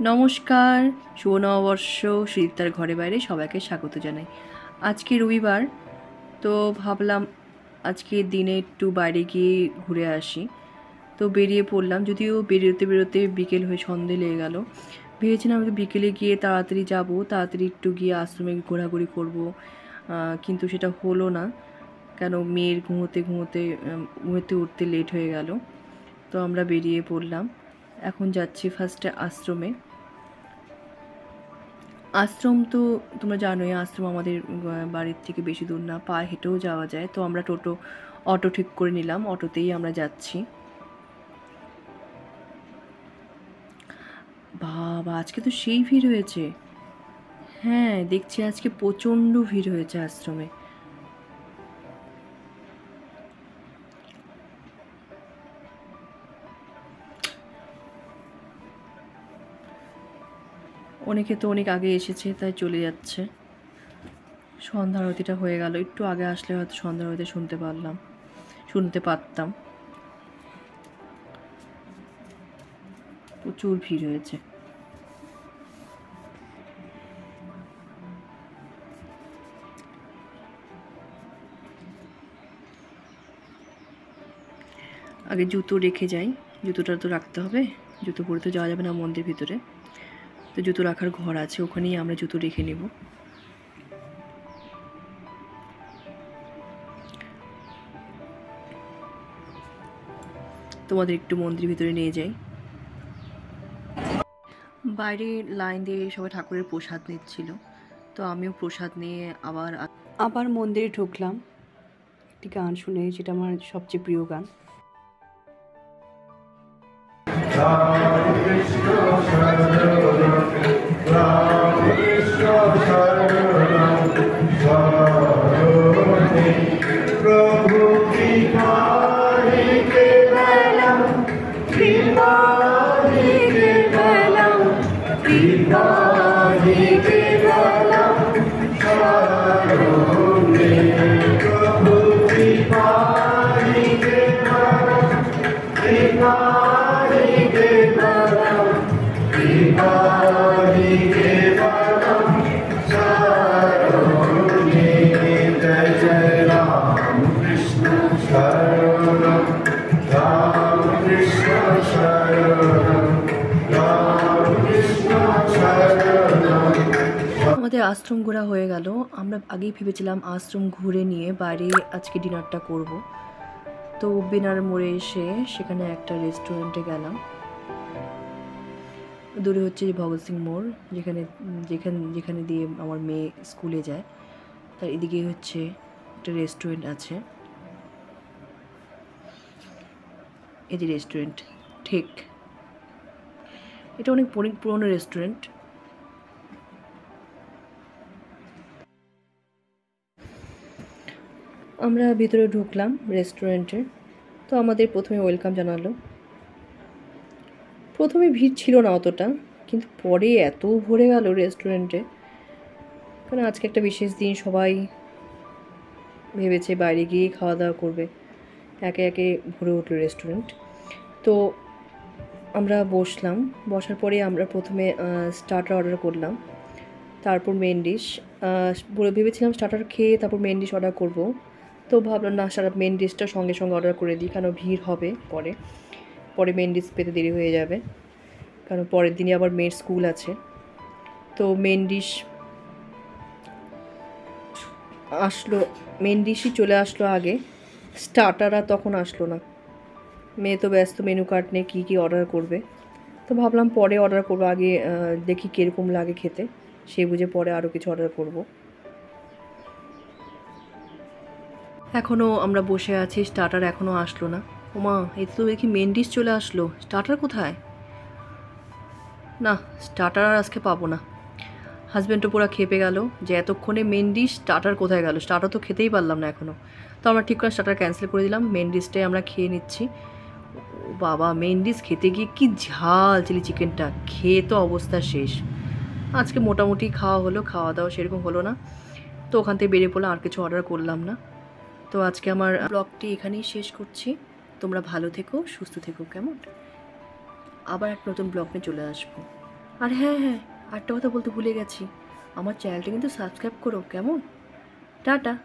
নমস্কার, শুভ নববর্ষ। সুদীপ্তার ঘরে বাইরে সবাইকে স্বাগত জানাই। আজকে রবিবার, তো ভাবলাম আজকে দিনে একটু বাইরে গিয়ে ঘুরে আসি। তো বেরিয়ে পড়লাম, যদিও বেরোতে বেরোতে বিকেল হয়ে সন্ধে লেগে গেল। ভেবেছিলাম আমি বিকেলে গিয়ে তাড়াতাড়ি যাব, তাড়াতাড়ি একটু গিয়ে আশ্রমে ঘোরাঘুরি করব, কিন্তু সেটা হলো না। কেন, মেয়ের ঘুমোতে উঠতে লেট হয়ে গেল। তো আমরা বেরিয়ে পড়লাম। এখন যাচ্ছি ফার্স্টে আশ্রমে। আশ্রম তো তোমরা জানোই, আশ্রম আমাদের বাড়ির থেকে বেশি দূর না, পায়ে হেঁটেও যাওয়া যায়। তো আমরা অটো ঠিক করে নিলাম, অটোতেই আমরা যাচ্ছি। বাবা, আজকে তো সেই ভিড় হয়েছে। হ্যাঁ, দেখছি আজকে প্রচণ্ড ভিড় হয়েছে আশ্রমে। অনেকে তো অনেক আগে এসেছে, তাই চলে যাচ্ছে। সন্ধ্যা আরতিটা হয়ে গেল, একটু আগে আসলে হয়তো সন্ধ্যা আরতি শুনতে পারতাম। প্রচুর ভিড় হয়েছে। আগে জুতো রেখে যাই, জুতোটা তো রাখতে হবে, জুতো পরে তো যাওয়া যাবে না মন্দির ভিতরে। তো জুতো রাখার ঘর আছে, ওখানেই আমরা জুতো রেখে নেব। তোমাদের একটু মন্দির ভিতরে নিয়ে যাই। বাইরে লাইন দিয়ে সবাই ঠাকুরের প্রসাদ নিচ্ছিল, তো আমিও প্রসাদ নিয়ে আবার মন্দিরে ঢুকলাম। একটি গান শুনে, যেটা আমার সবচেয়ে প্রিয় গান। আমাদের আশ্রম ঘোরা হয়ে গেল। আমরা আগেই ভেবেছিলাম আশ্রম ঘুরে নিয়ে বাইরে আজকে ডিনারটা করব। তো বেনার মোড়ে এসে সেখানে একটা রেস্টুরেন্টে গেলাম। দূরে হচ্ছে ভগৎ সিং মোড়, যেখানে দিয়ে আমার মেয়ে স্কুলে যায়, তার এদিকে হচ্ছে একটা রেস্টুরেন্ট আছে। এই যে রেস্টুরেন্ট, ঠিক এটা অনেক পুরনো রেস্টুরেন্ট। আমরা ভিতরে ঢুকলাম রেস্টুরেন্টে। তো আমাদের প্রথমে ওয়েলকাম জানালো। প্রথমে ভিড় ছিল না অতটা, কিন্তু পরে এত ভরে গেল রেস্টুরেন্টে। কারণ আজকে একটা বিশেষ দিন, সবাই ভেবেছে বাইরে গিয়ে খাওয়া দাওয়া করবে। একে একে ভরে উঠল রেস্টুরেন্ট। তো আমরা বসলাম, বসার পরে আমরা প্রথমে স্টার্টার অর্ডার করলাম, তারপর মেন ডিশ। ভেবেছিলাম স্টার্টার খেয়ে তারপর মেন ডিশ অর্ডার করব। তো ভাবলাম না, মেন ডিশটা সঙ্গে সঙ্গে অর্ডার করে দিই, কারণ ভিড় হবে পরে মেন ডিশ পেতে দেরি হয়ে যাবে, কারণ পরের দিনই আবার মেয়ের স্কুল আছে। তো মেন ডিশই চলে আসলো আগে, স্টার্টার আর তখন আসলো না। মেয়ে তো ব্যস্ত, মেনু কার্ড নিয়ে কী অর্ডার করবে। তো ভাবলাম পরে অর্ডার করবো, আগে দেখি কীরকম লাগে খেতে, সে বুঝে পরে আরও কিছু অর্ডার করব। এখনও আমরা বসে আছি, স্টার্টার এখনও আসলো না। ওমা, এতে তো দেখি মেন ডিশ চলে আসলো, স্টার্টার কোথায়? না, স্টার্টার আর আজকে পাবো না। হাজব্যান্ডও পুরো খেপে গেল যে এতক্ষণে মেন ডিশ, স্টার্টার কোথায় গেল, স্টার্টার তো খেতেই পারলাম না এখনও। তো আমরা ঠিক করে স্টার্টার ক্যান্সেল করে দিলাম, মেন ডিশটাই আমরা খেয়ে নিচ্ছি। বাবা, মেন ডিশ খেতে গিয়ে কি ঝাল, চিলি চিকেনটা খেয়ে তো অবস্থা শেষ। আজকে মোটামুটি খাওয়া দাওয়া সেরকম হলো না। তো ওখান থেকে বেরিয়ে পড়লাম, আর কিছু অর্ডার করলাম না। তো আজকে আমার ব্লগটি এখানেই শেষ করছি। তোমরা ভালো থেকো, সুস্থ থেকো, কেমন? আবার এক নতুন ব্লগ নিয়ে চলে আসবো। আর হ্যাঁ হ্যাঁ, আরেকটা কথা বলতে ভুলে গেছি, আমার চ্যানেলটা কিন্তু সাবস্ক্রাইব করো, কেমন? টাটা।